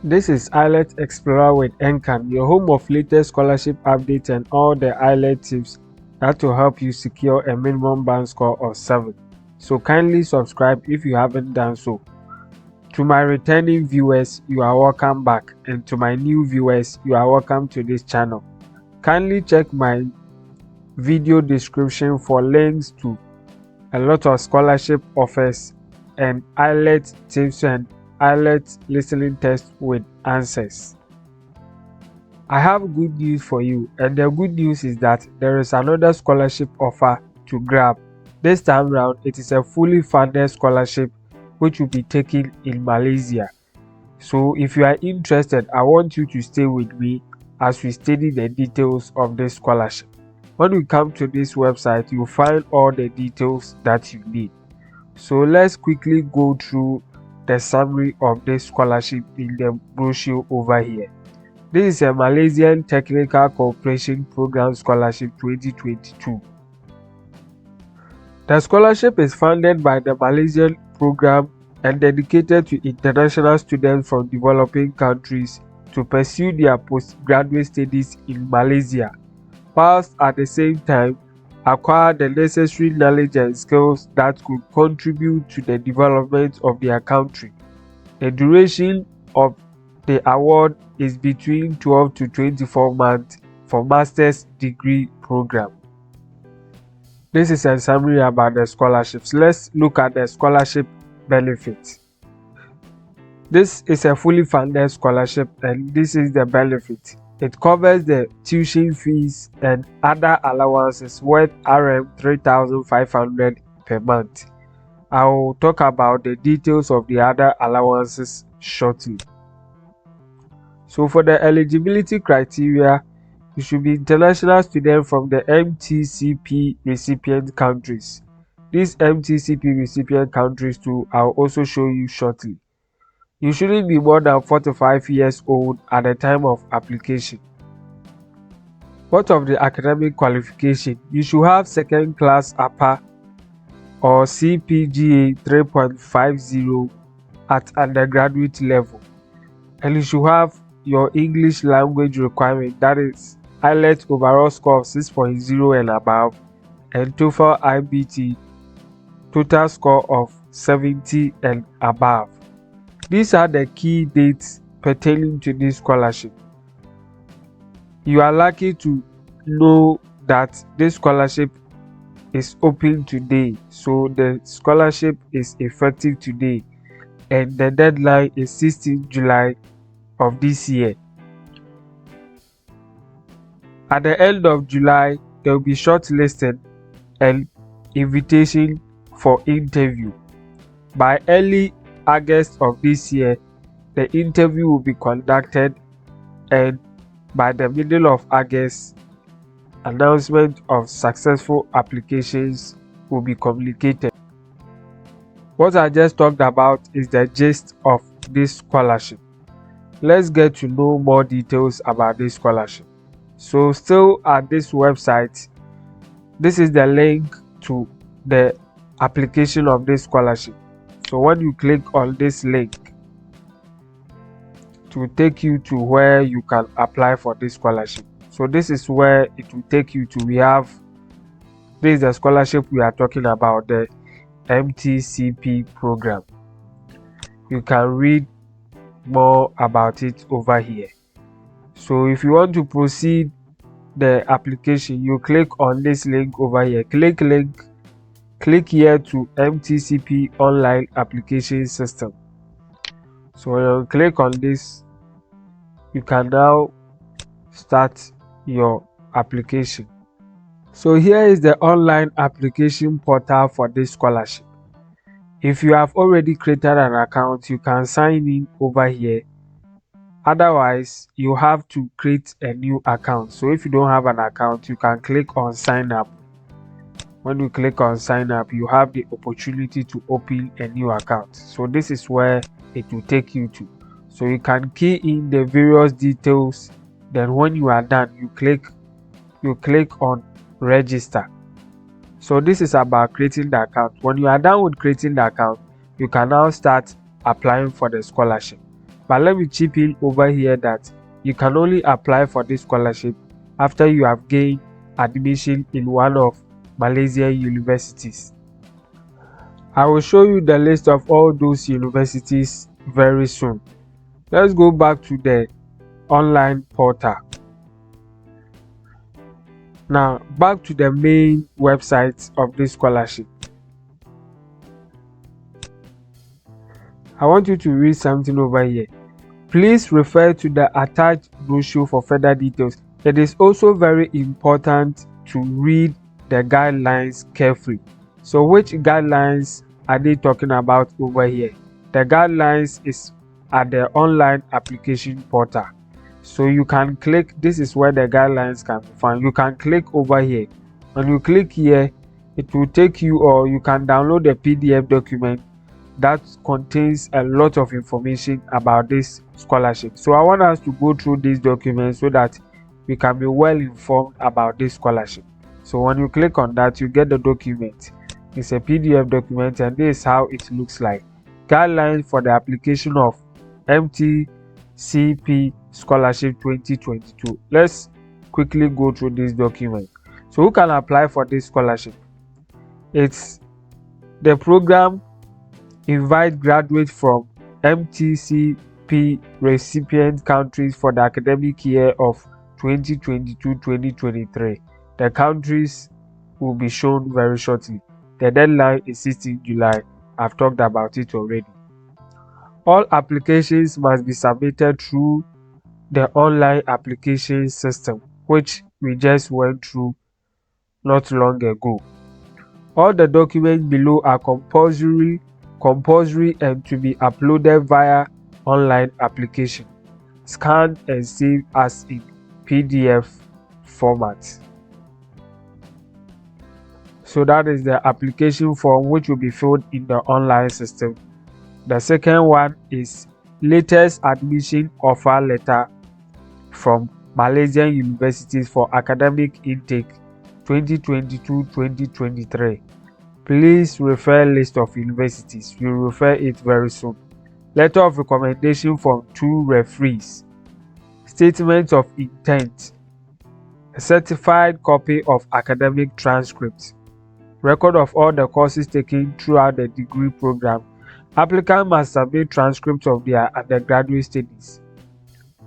This is IELTS Explorer with NCAN, your home of latest scholarship updates and all the IELTS tips that will help you secure a minimum band score of 7. So kindly subscribe if you haven't done so. To my returning viewers, you are welcome back, and to my new viewers, you are welcome to this channel. Kindly check my video description for links to a lot of scholarship offers and IELTS tips and IELTS listening test with answers. I have good news for you, and the good news is that there is another scholarship offer to grab. This time round, it is a fully funded scholarship which will be taken in Malaysia. So if you are interested, I want you to stay with me as we study the details of this scholarship. When you come to this website, you'll find all the details that you need. So let's quickly go through the summary of this scholarship in the brochure over here. This is a Malaysian Technical Cooperation Program Scholarship 2022. The scholarship is funded by the Malaysian program and dedicated to international students from developing countries to pursue their postgraduate studies in Malaysia, whilst at the same time acquire the necessary knowledge and skills that could contribute to the development of their country. The duration of the award is between 12 to 24 months for master's degree program. This is a summary about the scholarships. Let's look at the scholarship benefits. This is a fully funded scholarship, and this is the benefit. It covers the tuition fees and other allowances worth RM 3,500 per month. I will talk about the details of the other allowances shortly. So for the eligibility criteria, you should be international student from the MTCP recipient countries. These MTCP recipient countries too, I'll also show you shortly. You shouldn't be more than 45 years old at the time of application. What of the academic qualification? You should have second class upper or CPGA 3.50 at undergraduate level, and you should have your English language requirement, that is IELTS overall score of 6.0 and above, and TOEFL IBT total score of 70 and above. These are the key dates pertaining to this scholarship. You are lucky to know that this scholarship is open today, so the scholarship is effective today, and the deadline is 16 July of this year. At the end of July, there will be shortlisted and invitation for interview. By early August of this year, the interview will be conducted, and by the middle of August, announcement of successful applications will be communicated. What I just talked about is the gist of this scholarship. Let's get to know more details about this scholarship. So still at this website, this is the link to the application of this scholarship. So when you click on this link, it will take you to where you can apply for this scholarship. So this is where it will take you to. This is the scholarship we are talking about, the MTCP program. You can read more about it over here. So if you want to proceed the application, you click on this link over here. Click here to MTCP online application system. So when you click on this, you can now start your application. So here is the online application portal for this scholarship. If you have already created an account, you can sign in over here. Otherwise, you have to create a new account. So if you don't have an account, you can click on sign up. When you click on sign up, you have the opportunity to open a new account. So this is where it will take you to. So you can key in the various details. Then when you are done, you click on register. So this is about creating the account. When you are done with creating the account, you can now start applying for the scholarship. But let me chip in over here that you can only apply for this scholarship after you have gained admission in one of Malaysian universities. I will show you the list of all those universities very soon. Let's go back to the online portal. Now, back to the main website of this scholarship. I want you to read something over here. Please refer to the attached brochure for further details. It is also very important to read the guidelines carefully. So which guidelines are they talking about over here? The guidelines is at the online application portal. So you can click, this is where the guidelines can be found. You can click over here. When you click here, it will take you, or you can download a PDF document that contains a lot of information about this scholarship. So I want us to go through this document so that we can be well informed about this scholarship. So when you click on that, you get the document. It's a PDF document, and this is how it looks like. Guidelines for the application of MTCP Scholarship 2022. Let's quickly go through this document. So who can apply for this scholarship? It's the program invite graduates from MTCP recipient countries for the academic year of 2022-2023. The countries will be shown very shortly. The deadline is 16 July. I've talked about it already. All applications must be submitted through the online application system, which we just went through not long ago. All the documents below are compulsory and to be uploaded via online application, scanned and saved as in PDF format. So that is the application form, which will be filled in the online system. The second one is latest admission offer letter from Malaysian universities for academic intake 2022-2023. Please refer list of universities. You'll refer it very soon. Letter of recommendation from 2 referees. Statement of intent. A certified copy of academic transcripts. Record of all the courses taken throughout the degree program. Applicant must submit transcripts of their undergraduate studies.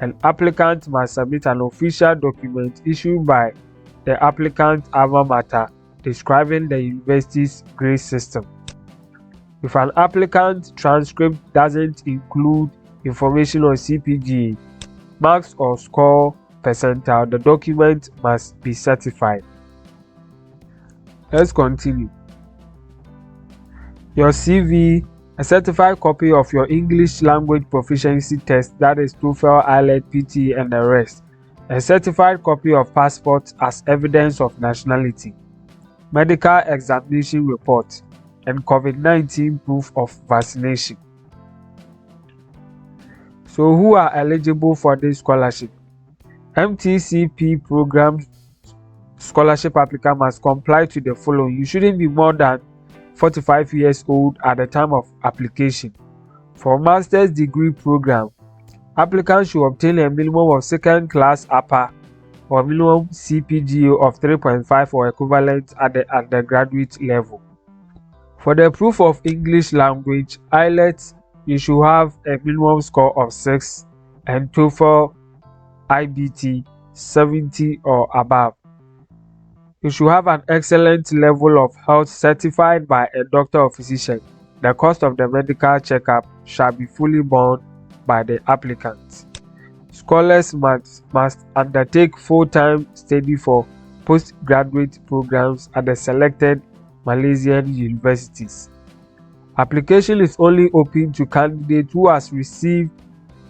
An applicant must submit an official document issued by the applicant's alma mater describing the university's grade system. If an applicant's transcript doesn't include information on CPGA, marks or score percentile, the document must be certified. Let's continue. Your CV, a certified copy of your English language proficiency test, that is TOEFL, IELTS, PTE, and the rest. A certified copy of passport as evidence of nationality. Medical examination report, and COVID-19 proof of vaccination. So who are eligible for this scholarship? MTCP program scholarship applicant must comply to the following. You shouldn't be more than 45 years old at the time of application. For master's degree program, applicants should obtain a minimum of second class upper or minimum CPGA of 3.5 or equivalent at the undergraduate level. For the proof of English language, IELTS, you should have a minimum score of 6 and TOEFL IBT 70 or above. You should have an excellent level of health certified by a doctor or physician. The cost of the medical checkup shall be fully borne by the applicant. Scholars must undertake full-time study for postgraduate programs at the selected Malaysian universities. Application is only open to candidates who has received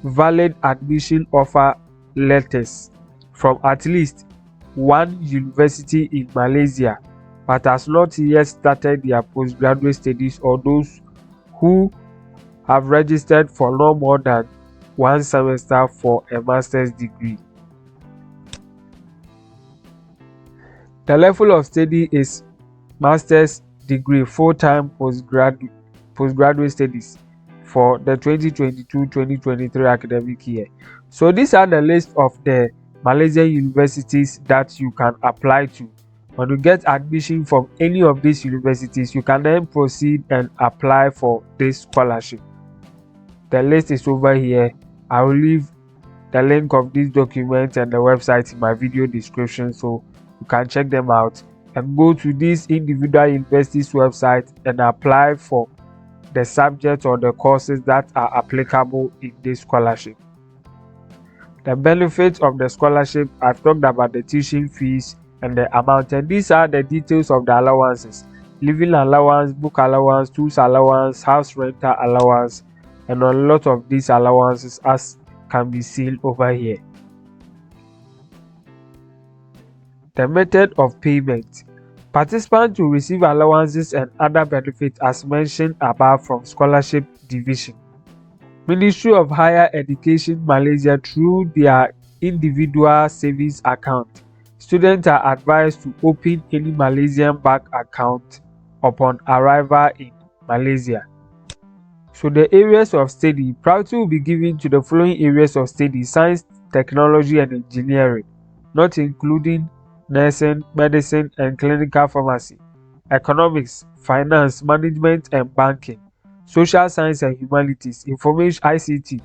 valid admission offer letters from at least one university in Malaysia but has not yet started their postgraduate studies, or those who have registered for no more than one semester for a master's degree. The level of study is master's degree, full-time postgraduate studies. for the 2022-2023 academic year. So these are the list of the Malaysian universities that you can apply to. When you get admission from any of these universities, you can then proceed and apply for this scholarship. The list is over here. I will leave the link of this document and the website in my video description, so you can check them out and go to this individual university's website and apply for the subjects or the courses that are applicable in this scholarship. The benefits of the scholarship, I've talked about the tuition fees and the amount, and these are the details of the allowances: living allowance, book allowance, tools allowance, house rental allowance, and a lot of these allowances as can be seen over here. The method of payment. Participants will receive allowances and other benefits as mentioned above from Scholarship Division. Ministry of Higher Education Malaysia, through their individual savings account, students are advised to open any Malaysian bank account upon arrival in Malaysia. So the areas of study, priority will be given to the following areas of study: science, technology and engineering, not including nursing, medicine and clinical pharmacy, economics, finance, management and banking, social science and humanities, information ICT,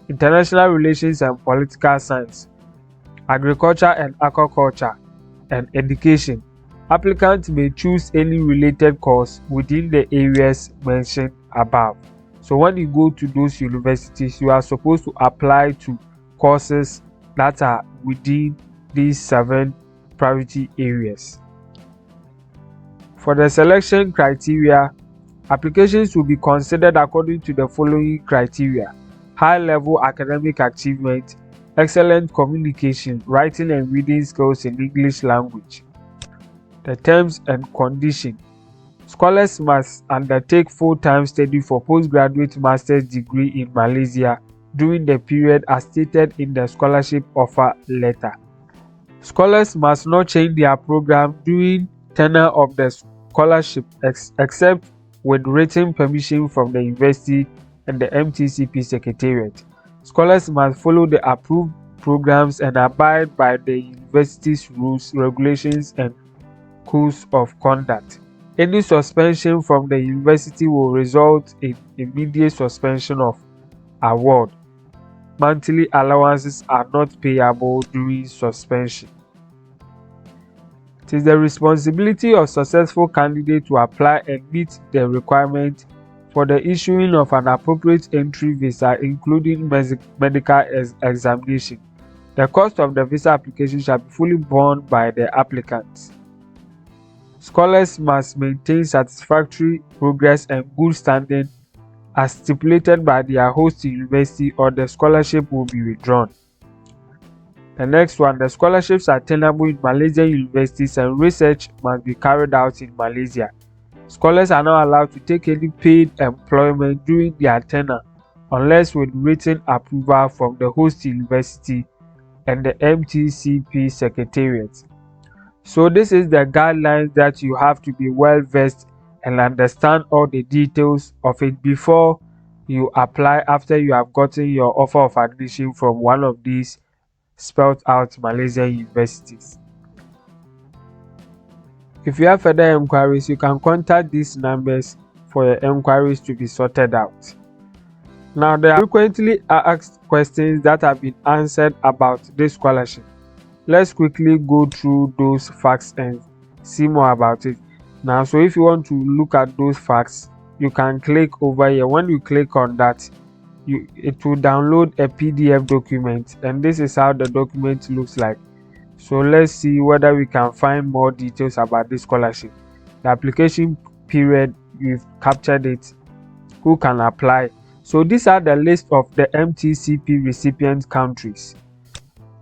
international relations and political science, agriculture and aquaculture, and education. Applicants may choose any related course within the areas mentioned above. So when you go to those universities, you are supposed to apply to courses that are within these 7 priority areas. For the selection criteria, applications will be considered according to the following criteria: high-level academic achievement, excellent communication, writing and reading skills in English language. The terms and conditions. Scholars must undertake full-time study for postgraduate master's degree in Malaysia during the period as stated in the scholarship offer letter. Scholars must not change their program during tenure of the scholarship except with written permission from the university and the MTCP secretariat. Scholars must follow the approved programs and abide by the university's rules, regulations, and codes of conduct. Any suspension from the university will result in immediate suspension of award. Monthly allowances are not payable during suspension. It is the responsibility of successful candidate to apply and meet the requirement for the issuing of an appropriate entry visa, including medical examination. The cost of the visa application shall be fully borne by the applicant. Scholars must maintain satisfactory progress and good standing as stipulated by their host university, or the scholarship will be withdrawn. The next one, the scholarships are attainable in Malaysian universities and research must be carried out in Malaysia. Scholars are not allowed to take any paid employment during their tenure unless with written approval from the host university and the MTCP secretariat. So this is the guidelines that you have to be well versed and understand all the details of it before you apply, after you have gotten your offer of admission from one of these spelled out Malaysian universities. If you have further inquiries, you can contact these numbers for your inquiries to be sorted out. Now, there are frequently asked questions that have been answered about this scholarship. Let's quickly go through those facts and see more about it. Now, so if you want to look at those facts, you can click over here. When you click on that, it will download a PDF document, and this is how the document looks like. So let's see whether we can find more details about this scholarship. The application period, we've captured it. Who can apply? So these are the list of the MTCP recipient countries.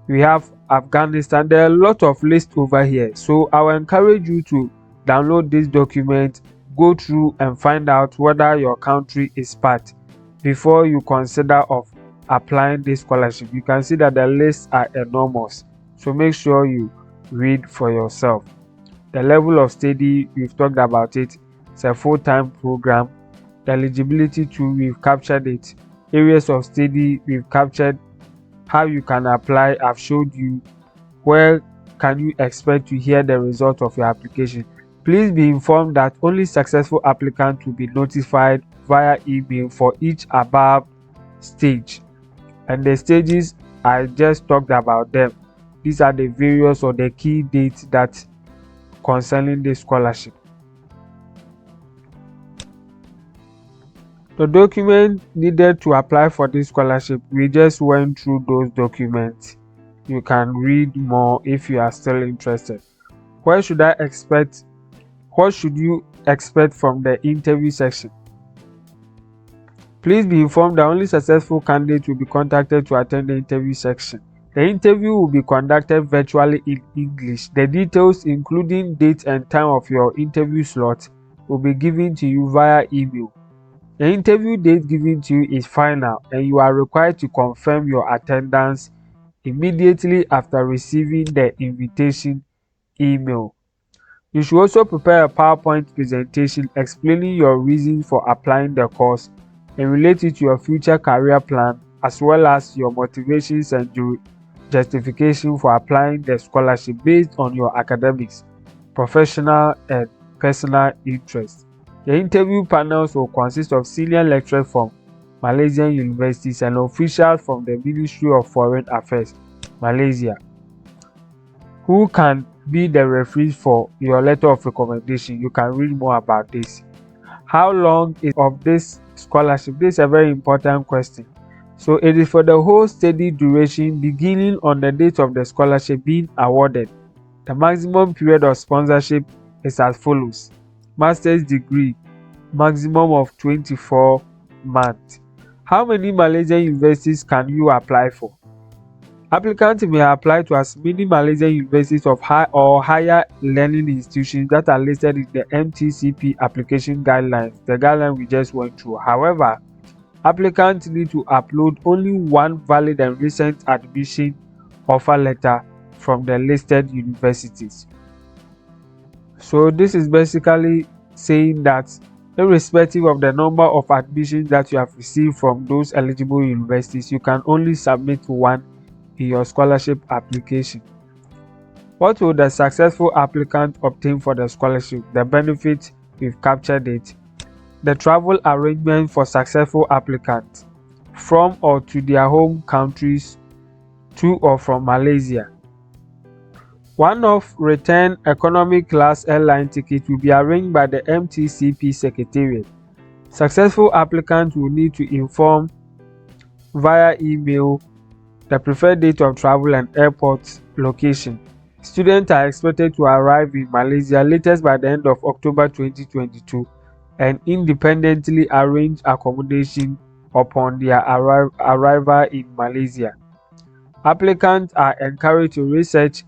We have Afghanistan. There are a lot of lists over here, so I will encourage you to download this document, go through and find out whether your country is part before you consider of applying this scholarship. You can see that the lists are enormous, so make sure you read for yourself. The level of study, we've talked about it. It's a full-time program. The eligibility too, we've captured it. Areas of study, we've captured. How you can apply, I've showed you. Where can you expect to hear the result of your application? Please be informed that only successful applicants will be notified via email for each above stage. And the stages, I just talked about them. These are the various or the key dates that concerning the scholarship. The document needed to apply for this scholarship, we just went through those documents. You can read more if you are still interested. What should you expect from the interview section? Please be informed that only successful candidates will be contacted to attend the interview section. The interview will be conducted virtually in English. The details, including date and time of your interview slot, will be given to you via email. The interview date given to you is final, and you are required to confirm your attendance immediately after receiving the invitation email. You should also prepare a PowerPoint presentation explaining your reasons for applying the course and relate it to your future career plan, as well as your motivations and justification for applying the scholarship based on your academics, professional, and personal interests. The interview panels will consist of senior lecturers from Malaysian universities and officials from the Ministry of Foreign Affairs, Malaysia, who can be the referees for your letter of recommendation. You can read more about this. How long is of this scholarship? This is a very important question. So it is for the whole study duration beginning on the date of the scholarship being awarded. The maximum period of sponsorship is as follows. Master's degree, maximum of 24 months. How many Malaysian universities can you apply for? Applicants may apply to as many Malaysian universities of high or higher learning institutions that are listed in the MTCP application guidelines, the guideline we just went through. However, applicants need to upload only one valid and recent admission offer letter from the listed universities. So this is basically saying that irrespective of the number of admissions that you have received from those eligible universities, you can only submit one in your scholarship application. What will the successful applicant obtain for the scholarship? The benefit, we've captured it. The travel arrangement for successful applicants from or to their home countries, to or from Malaysia. One-off return economy class airline ticket will be arranged by the MTCP Secretariat. Successful applicants will need to inform via email the preferred date of travel and airport location. Students are expected to arrive in Malaysia latest by the end of October 2022 and independently arrange accommodation upon their arrival in Malaysia. Applicants are encouraged to research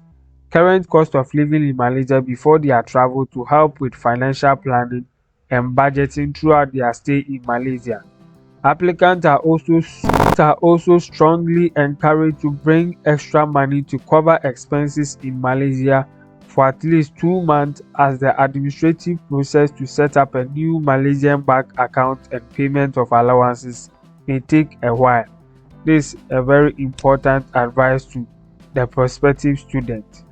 current cost of living in Malaysia before their travel to help with financial planning and budgeting throughout their stay in Malaysia. Applicants are also strongly encouraged to bring extra money to cover expenses in Malaysia for at least 2 months, as the administrative process to set up a new Malaysian bank account and payment of allowances may take a while. This is a very important advice to the prospective student.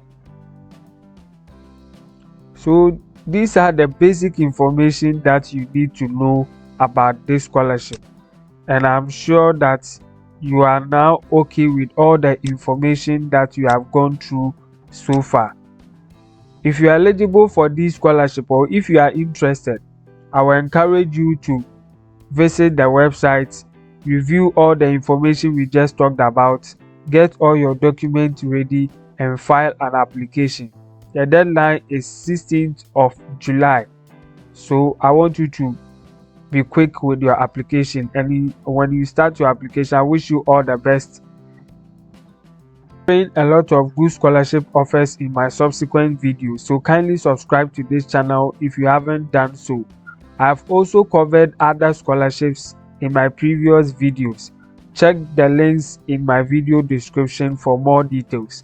So these are the basic information that you need to know about this scholarship, and I'm sure that you are now okay with all the information that you have gone through so far. If you are eligible for this scholarship, or if you are interested, I will encourage you to visit the website, review all the information we just talked about, get all your documents ready, and file an application. The deadline is 16th of July. So I want you to be quick with your application, and when you start your application, I wish you all the best. A lot of good scholarship offers in my subsequent videos, so kindly subscribe to this channel if you haven't done so. I have also covered other scholarships in my previous videos. Check the links in my video description for more details.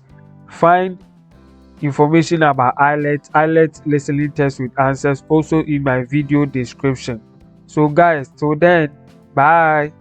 Find information about IELTS listening test with answers also in my video description. So guys, till then, bye.